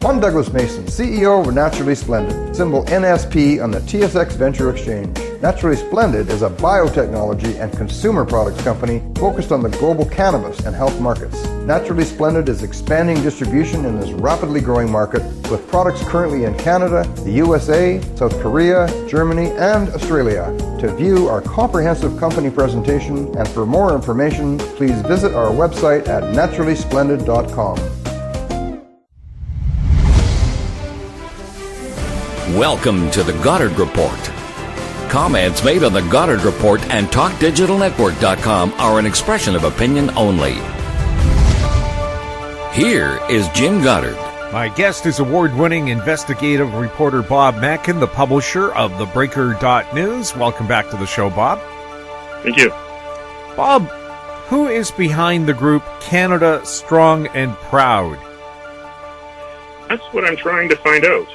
I'm Douglas Mason, CEO of Naturally Splendid, symbol NSP on the TSX Venture Exchange. Naturally Splendid is a biotechnology and consumer products company focused on the global cannabis and health markets. Naturally Splendid is expanding distribution in this rapidly growing market with products currently in Canada, the USA, South Korea, Germany, and Australia. To view our comprehensive company presentation and for more information, please visit our website at naturallysplendid.com. Welcome to the Goddard Report. Comments made on the Goddard Report and TalkDigitalNetwork.com are an expression of opinion only. Here is Jim Goddard. My guest is award-winning investigative reporter Bob Mackin, the publisher of TheBreaker.News. Welcome back to the show, Bob. Thank you. Bob, who is behind the group Canada Strong and Proud? That's what I'm trying to find out.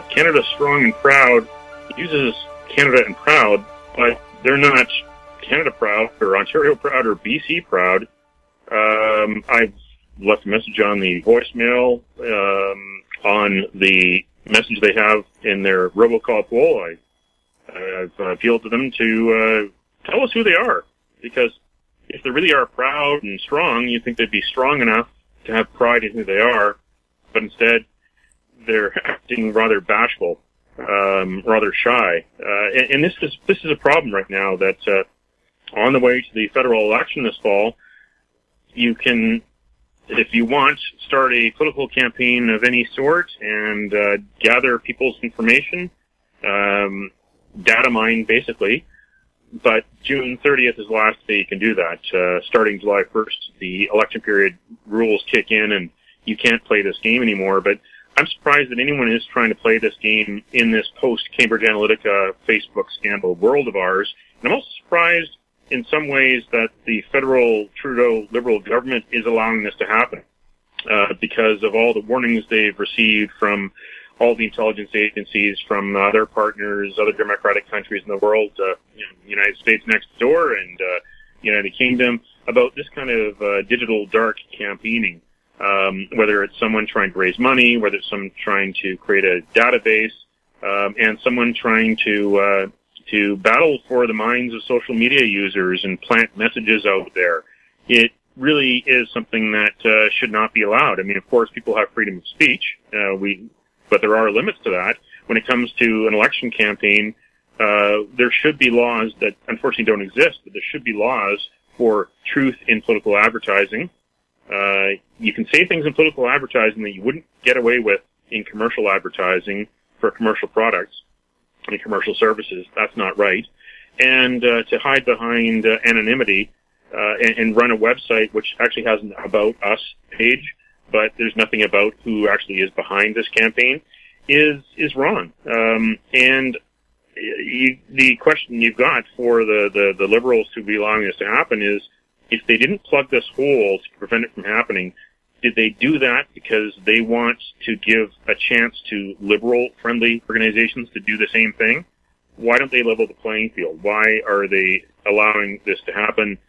Canada Strong and Proud uses Canada and Proud, but they're not Canada Proud or Ontario Proud or BC Proud. I've left a message on the voicemail, on the message they have in their robocall poll. I've appealed to them to tell us who they are, because if they really are proud and strong, you'd think they'd be strong enough to have pride in who they are, but instead they're acting rather bashful, rather shy. And this is a problem right now that on the way to the federal election this fall, you can, if you want, start a political campaign of any sort and gather people's information, data mine basically, but June 30th is the last day you can do that. Starting July 1st, the election period rules kick in and you can't play this game anymore, but I'm surprised that anyone is trying to play this game in this post-Cambridge Analytica Facebook scandal world of ours. And I'm also surprised in some ways that the federal Trudeau Liberal government is allowing this to happen because of all the warnings they've received from all the intelligence agencies, from other partners, other democratic countries in the world, United States next door and United Kingdom, about this kind of digital dark campaigning. Whether it's someone trying to raise money, whether it's someone trying to create a database, and someone trying to battle for the minds of social media users and plant messages out there. It really is something that should not be allowed. I mean, of course, people have freedom of speech, but there are limits to that. When it comes to an election campaign, there should be laws that unfortunately don't exist, but there should be laws for truth in political advertising. You can say things in political advertising that you wouldn't get away with in commercial advertising for commercial products and commercial services. That's not right. And to hide behind anonymity and run a website which actually has an About Us page, but there's nothing about who actually is behind this campaign is wrong. And the question you've got for the Liberals to be allowing this to happen is, if they didn't plug this hole to prevent it from happening, did they do that because they want to give a chance to liberal-friendly organizations to do the same thing? Why don't they level the playing field? Why are they allowing this to happen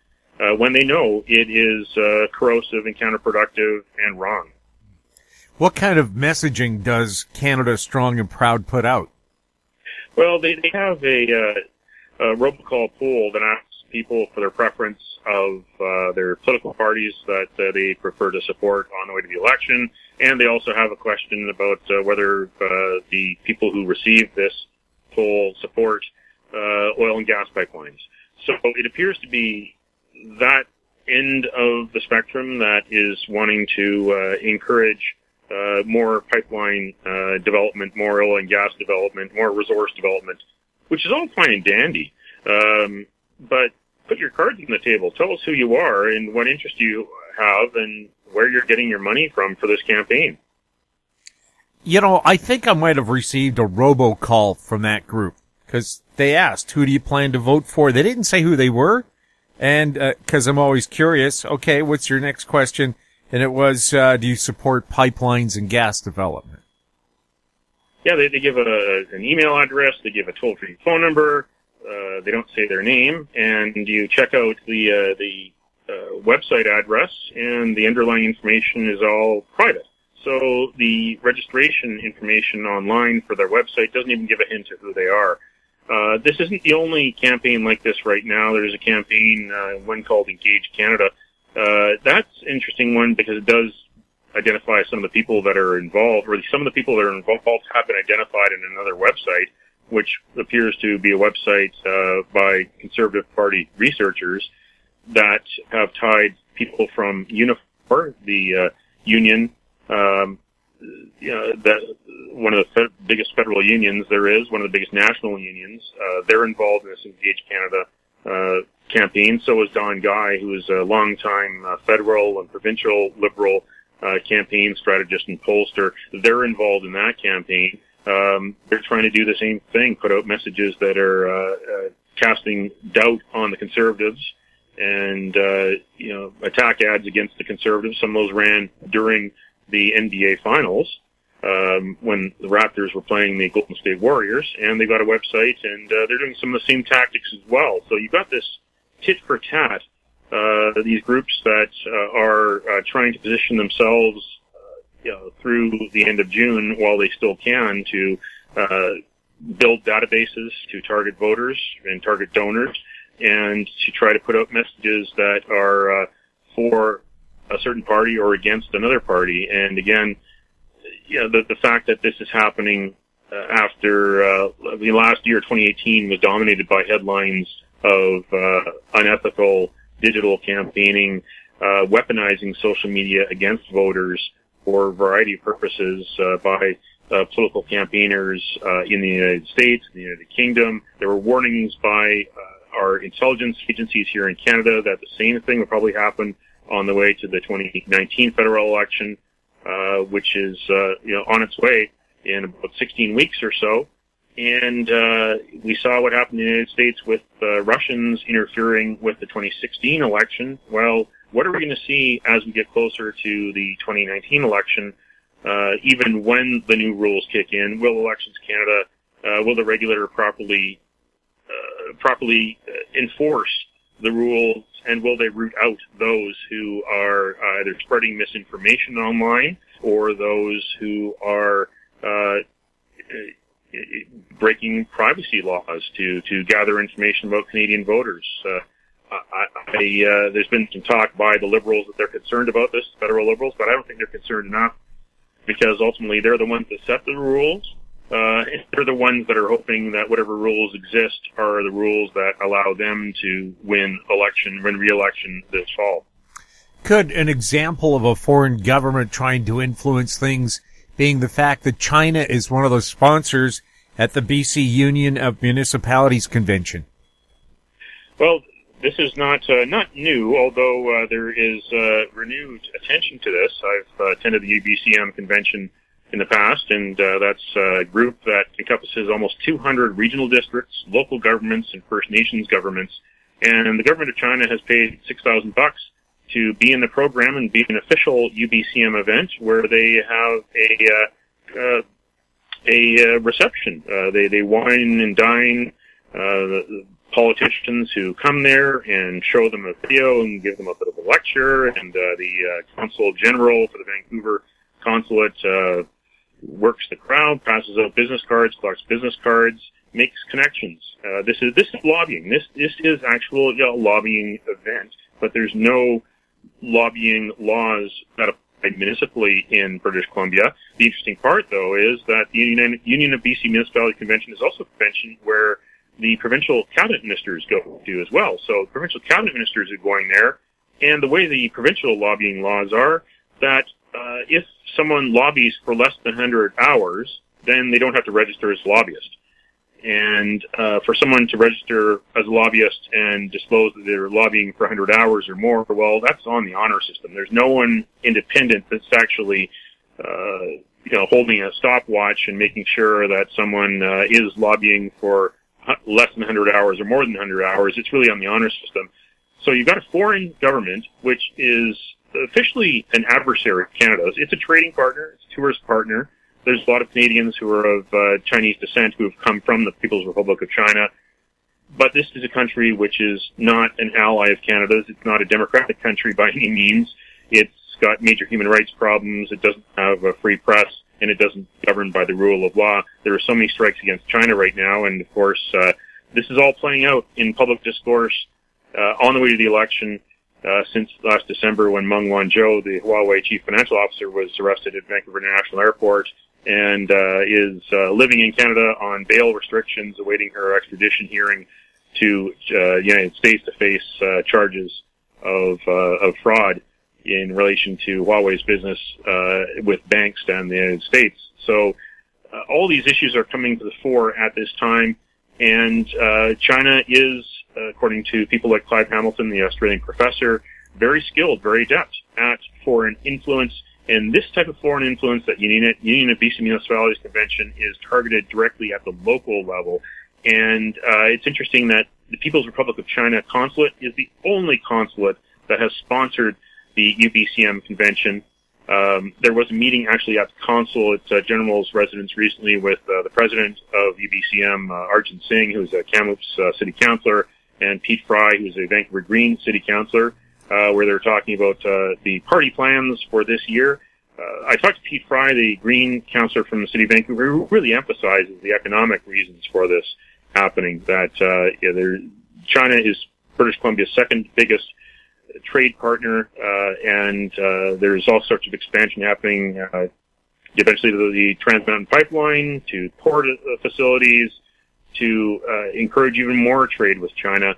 when they know it is corrosive and counterproductive and wrong? What kind of messaging does Canada Strong and Proud put out? Well, they have a robocall poll that asks people for their preference of their political parties that they prefer to support on the way to the election, and they also have a question about whether the people who receive this poll support oil and gas pipelines. So it appears to be that end of the spectrum that is wanting to encourage more pipeline development, more oil and gas development, more resource development, which is all fine and dandy. But put your cards on the table. Tell us who you are and what interest you have and where you're getting your money from for this campaign. You know, I think I might have received a robocall from that group because they asked, who do you plan to vote for? They didn't say who they were. And because I'm always curious, okay, what's your next question? And it was, do you support pipelines and gas development? Yeah, they give an email address. They give a toll-free phone number. They don't say their name, and you check out the website address, and the underlying information is all private. So the registration information online for their website doesn't even give a hint of who they are. This isn't the only campaign like this right now. There's a campaign, one called Engage Canada. That's an interesting one because it does identify some of the people that are involved, or some of the people that are involved have been identified in another website, which appears to be a website by Conservative Party researchers that have tied people from Unifor, the union, that one of the biggest federal unions there is, one of the biggest national unions. They're involved in this Engage Canada campaign. So is Don Guy, who is a longtime federal and provincial Liberal campaign strategist and pollster. They're involved in that campaign. They're trying to do the same thing, put out messages that are casting doubt on the Conservatives and attack ads against the Conservatives. Some of those ran during the NBA Finals when the Raptors were playing the Golden State Warriors, and they've got a website, and they're doing some of the same tactics as well. So you've got this tit for tat, these groups that are trying to position themselves through the end of June while they still can to build databases to target voters and target donors, and to try to put out messages that are for a certain party or against another party. And again, the fact that this is happening after the last year, 2018, was dominated by headlines of unethical digital campaigning, weaponizing social media against voters for a variety of purposes by political campaigners in the United States, the United Kingdom. There were warnings by our intelligence agencies here in Canada that the same thing would probably happen on the way to the 2019 federal election, which is on its way in about 16 weeks or so. And we saw what happened in the United States with Russians interfering with the 2016 election. Well, what are we going to see as we get closer to the 2019 election? Even when the new rules kick in, will Elections Canada, will the regulator properly enforce the rules, and will they root out those who are either spreading misinformation online or those who are breaking privacy laws to gather information about Canadian voters? There's been some talk by the Liberals that they're concerned about this, federal Liberals, but I don't think they're concerned enough, because ultimately they're the ones that set the rules. They're the ones that are hoping that whatever rules exist are the rules that allow them to win re-election this fall. Could an example of a foreign government trying to influence things being the fact that China is one of the sponsors at the BC Union of Municipalities Convention? Well, this is not new, although there is renewed attention to this. I've attended the UBCM convention in the past, and that's a group that encompasses almost 200 regional districts, local governments, and First Nations governments. And the government of China has paid $6,000 to be in the program and be an official UBCM event where they have a reception. They wine and dine the politicians who come there and show them a video and give them a bit of a lecture. And the Consul General for the Vancouver Consulate works the crowd, passes out business cards, collects business cards, makes connections. This is lobbying. This is actual lobbying event, but there's no lobbying laws that apply municipally in British Columbia. The interesting part, though, is that the Union of BC Municipality Convention is also a convention where the provincial cabinet ministers go to as well. So provincial cabinet ministers are going there, and the way the provincial lobbying laws are that if someone lobbies for less than 100 hours, then they don't have to register as a lobbyist. And for someone to register as a lobbyist and disclose that they're lobbying for 100 hours or more, well, that's on the honor system. There's no one independent that's actually holding a stopwatch and making sure that someone is lobbying for less than 100 hours or more than 100 hours. It's really on the honor system. So you've got a foreign government, which is officially an adversary of Canada's. It's a trading partner. It's a tourist partner. There's a lot of Canadians who are of Chinese descent who have come from the People's Republic of China. But this is a country which is not an ally of Canada's. It's not a democratic country by any means. It's got major human rights problems, it doesn't have a free press, and it doesn't govern by the rule of law. There are so many strikes against China right now, and of course, this is all playing out in public discourse on the way to the election since last December when Meng Wanzhou, the Huawei chief financial officer, was arrested at Vancouver International Airport and is living in Canada on bail restrictions, awaiting her extradition hearing to United States to face charges of fraud in relation to Huawei's business with banks down in the United States. So all these issues are coming to the fore at this time, and China is, according to people like Clive Hamilton, the Australian professor, very skilled, very adept at foreign influence. And this type of foreign influence that Union of BC Municipalities Convention is targeted directly at the local level. And it's interesting that the People's Republic of China consulate is the only consulate that has sponsored the UBCM convention. There was a meeting actually at the consulate general's residence recently with the president of UBCM, Arjun Singh, who's a Kamloops city councillor, and Pete Fry, who's a Vancouver Green city councillor, where they're talking about the party plans for this year. I talked to Pete Fry, the Green councillor from the city of Vancouver, who really emphasizes the economic reasons for this happening, that China is British Columbia's second biggest trade partner, and there's all sorts of expansion happening, eventually to the Trans Mountain Pipeline, to port facilities, to encourage even more trade with China.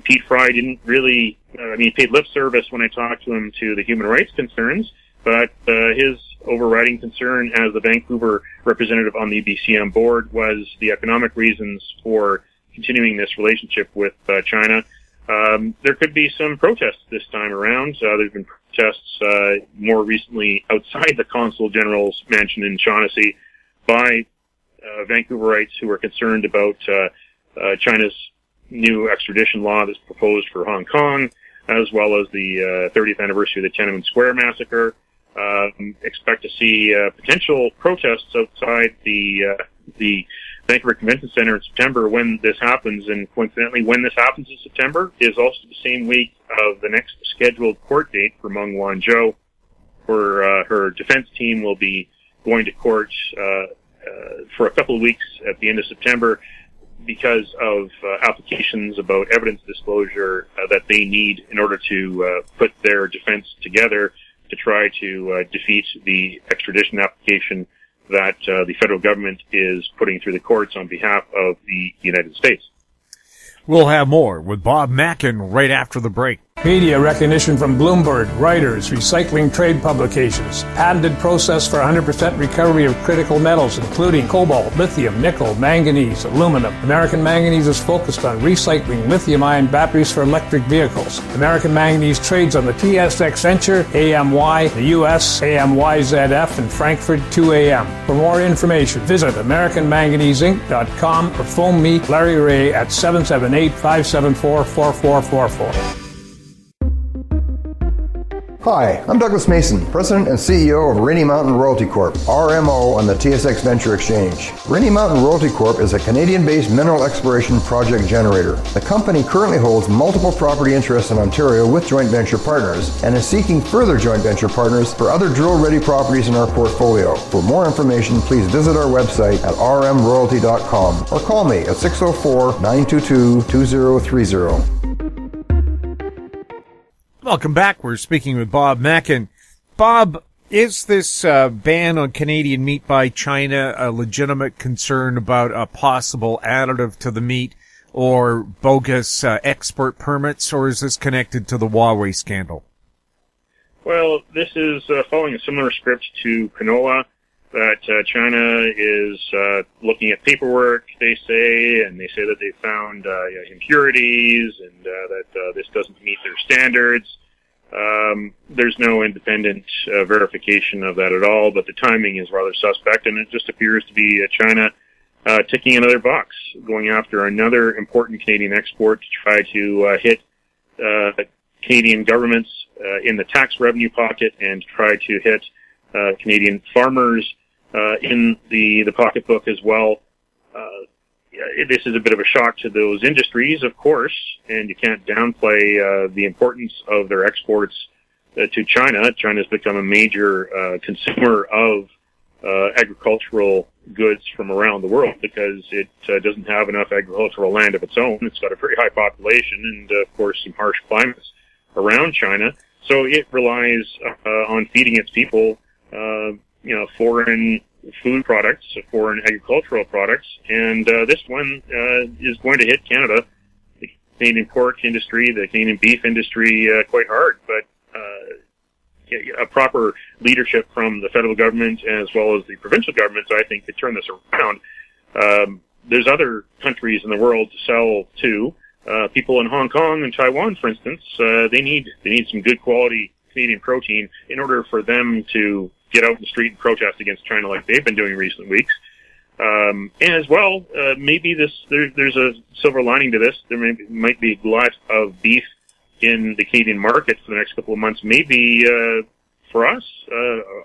Pete Fry didn't really, he paid lip service when I talked to him to the human rights concerns, but his overriding concern as the Vancouver representative on the UBCM board was the economic reasons for continuing this relationship with China. There could be some protests this time around. There's been protests more recently outside the Consul General's mansion in Shaughnessy by Vancouverites who are concerned about China's new extradition law that's proposed for Hong Kong, as well as the 30th anniversary of the Tiananmen Square massacre. Expect to see potential protests outside the Vancouver Convention Center in September when this happens, and coincidentally, when this happens in September is also the same week of the next scheduled court date for Meng Wanzhou, where her defense team will be going to court for a couple of weeks at the end of September because of applications about evidence disclosure that they need in order to put their defense together to try to defeat the extradition application that the federal government is putting through the courts on behalf of the United States. We'll have more with Bob Mackin right after the break. Media recognition from Bloomberg, Reuters, recycling trade publications, patented process for 100% recovery of critical metals, including cobalt, lithium, nickel, manganese, aluminum. American Manganese is focused on recycling lithium-ion batteries for electric vehicles. American Manganese trades on the TSX Venture, AMY, the US, AMYZF, and Frankfurt 2AM. For more information, visit AmericanManganeseInc.com or phone me, Larry Ray, at 778-574-4444. Hi, I'm Douglas Mason, President and CEO of Rainy Mountain Royalty Corp., RMO, on the TSX Venture Exchange. Rainy Mountain Royalty Corp. is a Canadian-based mineral exploration project generator. The company currently holds multiple property interests in Ontario with joint venture partners and is seeking further joint venture partners for other drill-ready properties in our portfolio. For more information, please visit our website at rmroyalty.com or call me at 604-922-2030. Welcome back. We're speaking with Bob Mackin. Bob, is this ban on Canadian meat by China a legitimate concern about a possible additive to the meat or bogus export permits, or is this connected to the Huawei scandal? Well, this is following a similar script to canola, that China is looking at paperwork, they say that they found impurities and that this doesn't meet their standards. There's no independent verification of that at all, but the timing is rather suspect, and it just appears to be China ticking another box, going after another important Canadian export to try to hit Canadian governments in the tax revenue pocket and try to hit Canadian farmers in the pocketbook as well. this is a bit of a shock to those industries, of course, and you can't downplay the importance of their exports to China. China's become a major consumer of agricultural goods from around the world because it doesn't have enough agricultural land of its own. It's got a very high population and, of course, some harsh climates around China. So it relies on feeding its people, foreign food products, foreign agricultural products, and this one is going to hit Canada, the Canadian pork industry, the Canadian beef industry, quite hard. But a proper leadership from the federal government as well as the provincial governments, I think, could turn this around. There's other countries in the world to sell to. People in Hong Kong and Taiwan, for instance, they need some good quality Canadian protein in order for them to get out in the street and protest against China like they've been doing in recent weeks. And as well, maybe there's a silver lining to this. There might be a glut of beef in the Canadian market for the next couple of months. Maybe for us,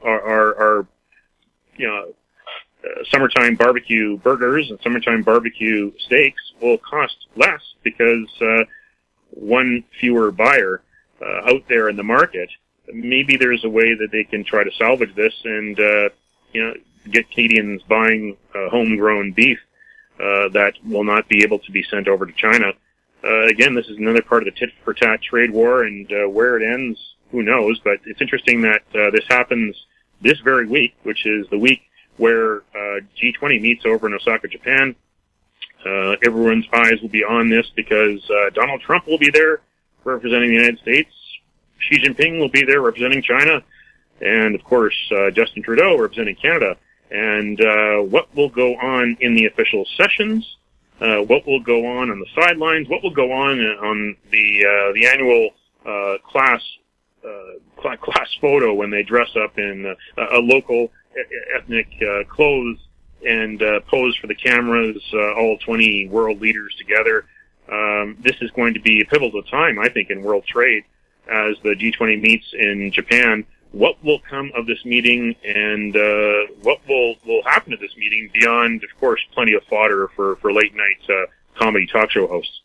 our summertime barbecue burgers and summertime barbecue steaks will cost less because one fewer buyer out there in the market. Maybe there's a way that they can try to salvage this and get Canadians buying homegrown beef that will not be able to be sent over to China. Again, this is another part of the tit-for-tat trade war, and where it ends, who knows? But it's interesting that this happens this very week, which is the week where G20 meets over in Osaka, Japan. Everyone's eyes will be on this because Donald Trump will be there representing the United States. Xi Jinping will be there representing China. And, of course, Justin Trudeau representing Canada. And what will go on in the official sessions, what will go on the sidelines, what will go on the annual class photo when they dress up in a local ethnic clothes and pose for the cameras, all 20 world leaders together. This is going to be a pivotal time, I think, in world trade as the G20 meets in Japan. What will come of this meeting and what will happen at this meeting beyond, of course, plenty of fodder for late-night comedy talk show hosts?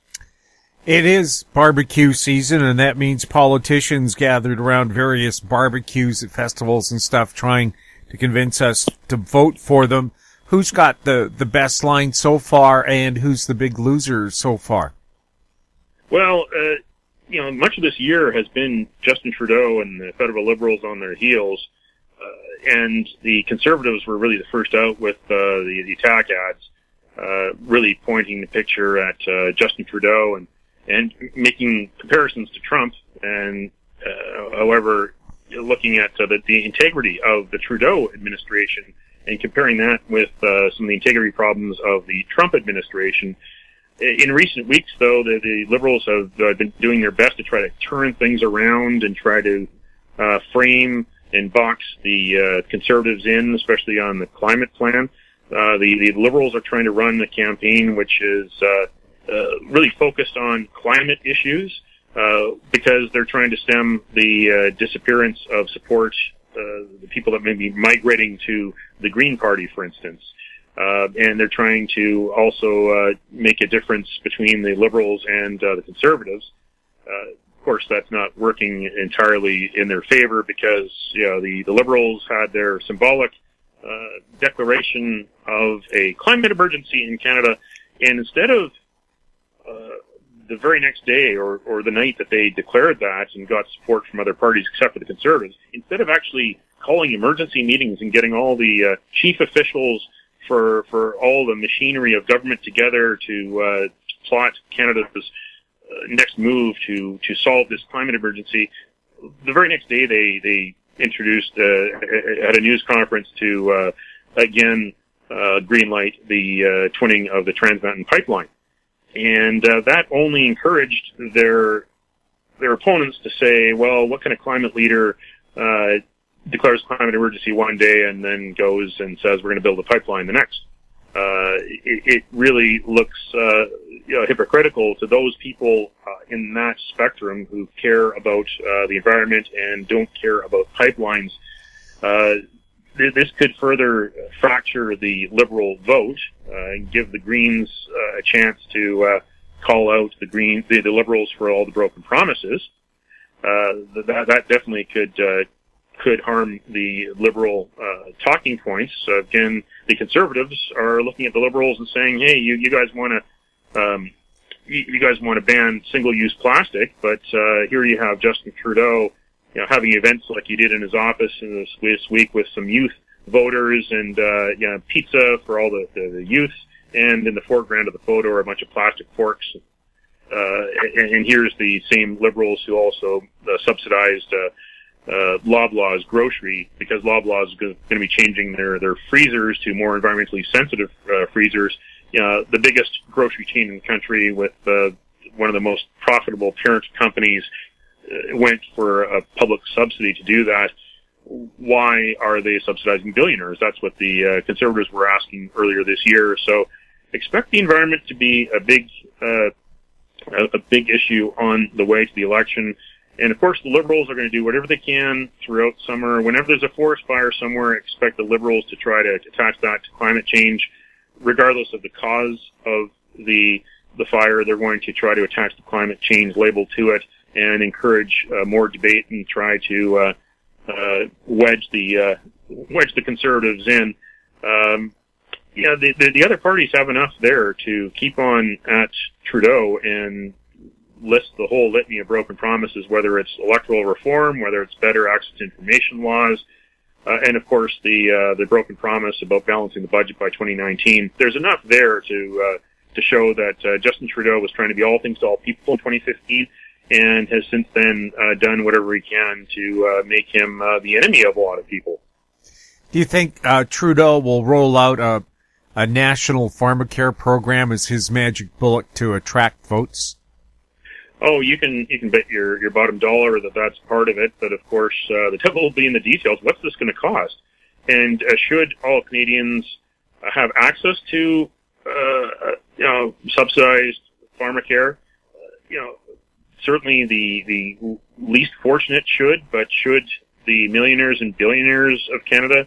It is barbecue season, and that means politicians gathered around various barbecues at festivals and stuff trying to convince us to vote for them. Who's got the best line so far, and who's the big loser so far? Well, much of this year has been Justin Trudeau and the federal Liberals on their heels, and the Conservatives were really the first out with the attack ads, really pointing the picture at Justin Trudeau and making comparisons to Trump, and however, looking at the integrity of the Trudeau administration and comparing that with some of the integrity problems of the Trump administration. In recent weeks, though, the Liberals have been doing their best to try to turn things around and try to frame and box the Conservatives in, especially on the climate plan. The Liberals are trying to run a campaign which is really focused on climate issues because they're trying to stem the disappearance of support, the people that may be migrating to the Green Party, for instance. And they're trying to also make a difference between the Liberals and the Conservatives. Of course, that's not working entirely in their favor because the Liberals had their symbolic declaration of a climate emergency in Canada, and instead of the very next day or the night that they declared that and got support from other parties except for the Conservatives, instead of actually calling emergency meetings and getting all the chief officials for all the machinery of government together to plot Canada's next move to solve this climate emergency, the very next day they introduced at a news conference to again greenlight the twinning of the Trans Mountain Pipeline, and that only encouraged their opponents to say, well, what kind of climate leader declares climate emergency one day and then goes and says we're going to build a pipeline the next? It really looks hypocritical to those people in that spectrum who care about the environment and don't care about pipelines. this could further fracture the Liberal vote, and give the Greens a chance to call out the Liberals for all the broken promises. That definitely could harm the Liberal talking points. Again, the Conservatives are looking at the Liberals and saying, "Hey, you guys want to ban single-use plastic, but here you have Justin Trudeau, having events like he did in his office this week with some youth voters and pizza for all the youth, and in the foreground of the photo are a bunch of plastic forks." And here's the same Liberals who also subsidized Loblaws grocery, because Loblaws is going to be changing their freezers to more environmentally sensitive freezers. The biggest grocery chain in the country with one of the most profitable parent companies went for a public subsidy to do that. Why are they subsidizing billionaires? That's what the Conservatives were asking earlier this year. So expect the environment to be a big issue on the way to the election. And of course, the Liberals are going to do whatever they can throughout summer. Whenever there's a forest fire somewhere, expect the Liberals to try to attach that to climate change. Regardless of the cause of the fire, they're going to try to attach the climate change label to it and encourage more debate and try to wedge the Conservatives in. The other parties have enough there to keep on at Trudeau and list the whole litany of broken promises, whether it's electoral reform, whether it's better access to information laws, and of course the broken promise about balancing the budget by 2019. There's enough there to show that Justin Trudeau was trying to be all things to all people in 2015, and has since then done whatever he can to make him the enemy of a lot of people. Do you think Trudeau will roll out a national pharmacare program as his magic bullet to attract votes? Oh, you can bet your bottom dollar that that's part of it. But of course, the devil will be in the details. What's this going to cost? And should all Canadians have access to subsidized pharmacare? Certainly the least fortunate should, but should the millionaires and billionaires of Canada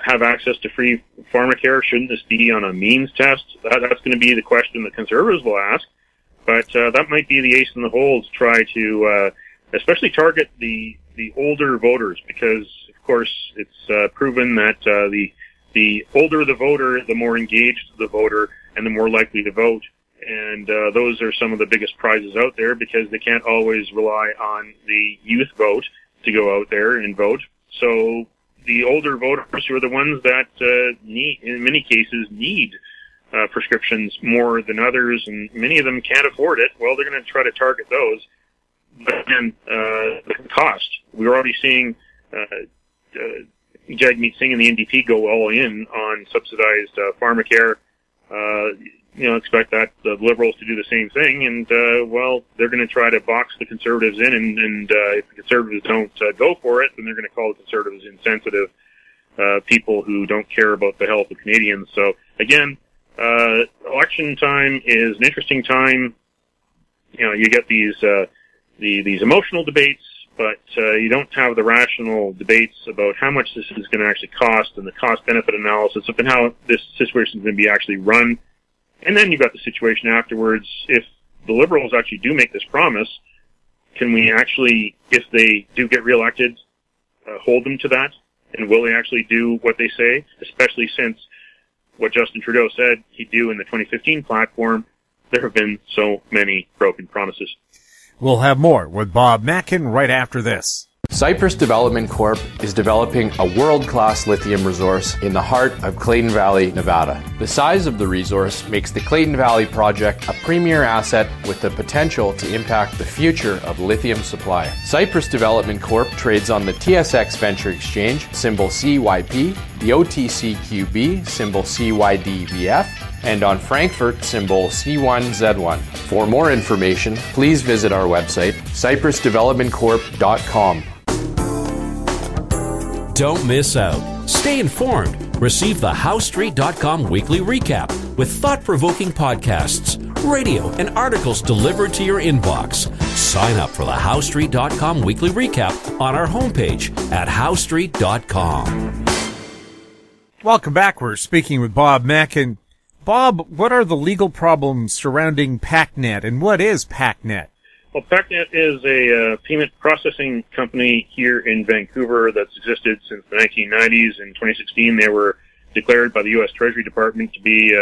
have access to free pharmacare? Shouldn't this be on a means test? That's going to be the question that Conservatives will ask. But that might be the ace in the hole to try to especially target the older voters, because, of course, it's proven that the older the voter, the more engaged the voter, and the more likely to vote. And those are some of the biggest prizes out there, because they can't always rely on the youth vote to go out there and vote. So the older voters, who are the ones that in many cases need prescriptions more than others, and many of them can't afford it, well, they're going to try to target those. But again, the cost. We're already seeing Jagmeet Singh and the NDP go all in on subsidized pharmacare. Expect that the Liberals to do the same thing, and they're going to try to box the Conservatives in, and if the Conservatives don't go for it, then they're going to call the Conservatives insensitive people who don't care about the health of Canadians. So again, election time is an interesting time. You get these emotional debates, but you don't have the rational debates about how much this is going to actually cost, and the cost-benefit analysis of how this situation is going to be actually run. And then you've got the situation afterwards. If the Liberals actually do make this promise, can we actually, if they do get reelected, hold them to that? And will they actually do what they say? Especially since what Justin Trudeau said he'd do in the 2015 platform, there have been so many broken promises. We'll have more with Bob Mackin right after this. Cypress Development Corp. is developing a world-class lithium resource in the heart of Clayton Valley, Nevada. The size of the resource makes the Clayton Valley project a premier asset with the potential to impact the future of lithium supply. Cypress Development Corp. trades on the TSX Venture Exchange, symbol CYP, the OTCQB, symbol CYDVF, and on Frankfurt, symbol C1Z1. For more information, please visit our website, cypressdevelopmentcorp.com. Don't miss out. Stay informed. Receive the HowStreet.com weekly recap with thought-provoking podcasts, radio, and articles delivered to your inbox. Sign up for the HowStreet.com weekly recap on our homepage at HowStreet.com. Welcome back. We're speaking with Bob Mackin. Bob, what are the legal problems surrounding PACNet, and what is PACNet? Well, PACNet is a payment processing company here in Vancouver that's existed since the 1990s. In 2016, they were declared by the U.S. Treasury Department to be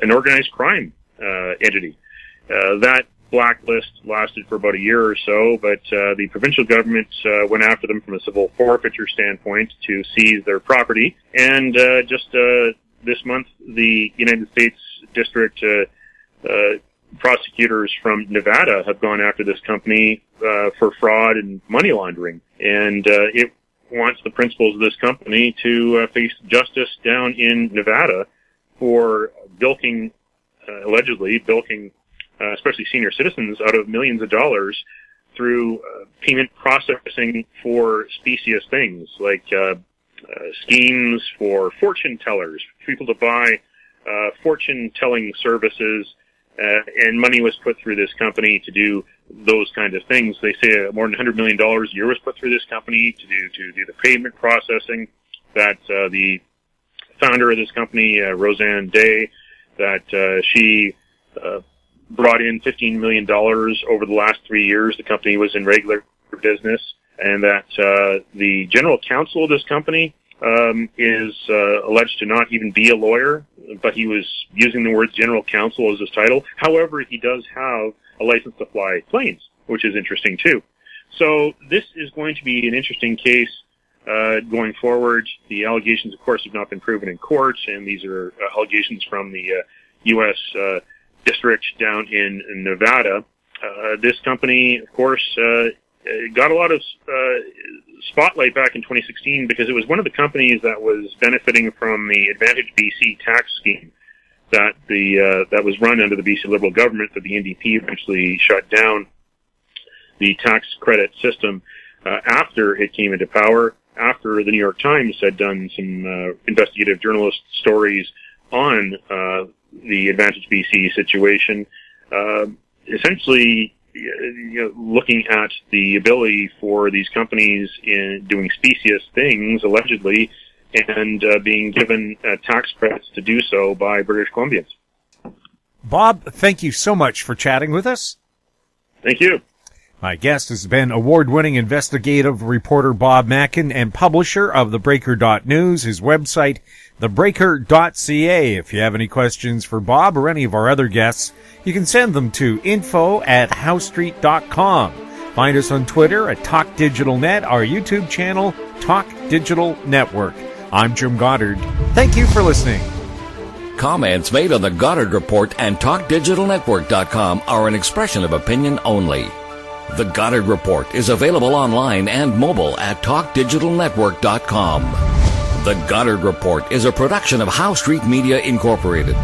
an organized crime entity. That blacklist lasted for about a year or so, but the provincial government went after them from a civil forfeiture standpoint to seize their property. And just this month, the United States District prosecutors from Nevada have gone after this company for fraud and money laundering. And it wants the principals of this company to face justice down in Nevada for allegedly bilking especially senior citizens, out of millions of dollars through payment processing for specious things like schemes for fortune tellers, people to buy fortune-telling services, and money was put through this company to do those kinds of things. They say more than $100 million a year was put through this company to do the payment processing. That the founder of this company, Roseanne Day, that she brought in $15 million over the last 3 years. The company was in regular business, and that the general counsel of this company is alleged to not even be a lawyer, but he was using the word general counsel as his title. However, he does have a license to fly planes, which is interesting too. So this is going to be an interesting case going forward. The allegations, of course, have not been proven in court, and these are allegations from the U.S. District down in Nevada. This company, of course, got a lot of spotlight back in 2016 because it was one of the companies that was benefiting from the Advantage BC tax scheme that was run under the BC Liberal government, that the NDP eventually shut down the tax credit system after it came into power, after the New York Times had done some investigative journalist stories on the Advantage BC situation, essentially looking at the ability for these companies in doing specious things, allegedly, and being given tax credits to do so by British Columbians. Bob, thank you so much for chatting with us. Thank you. My guest has been award-winning investigative reporter Bob Mackin and publisher of TheBreaker.News, his website, TheBreaker.ca. If you have any questions for Bob or any of our other guests, you can send them to info@howstreet.com. Find us on Twitter at TalkDigitalNet, our YouTube channel, Talk Digital Network. I'm Jim Goddard. Thank you for listening. Comments made on the Goddard Report and TalkDigitalNetwork.com are an expression of opinion only. The Goddard Report is available online and mobile at TalkDigitalNetwork.com. The Goddard Report is a production of Howe Street Media Incorporated.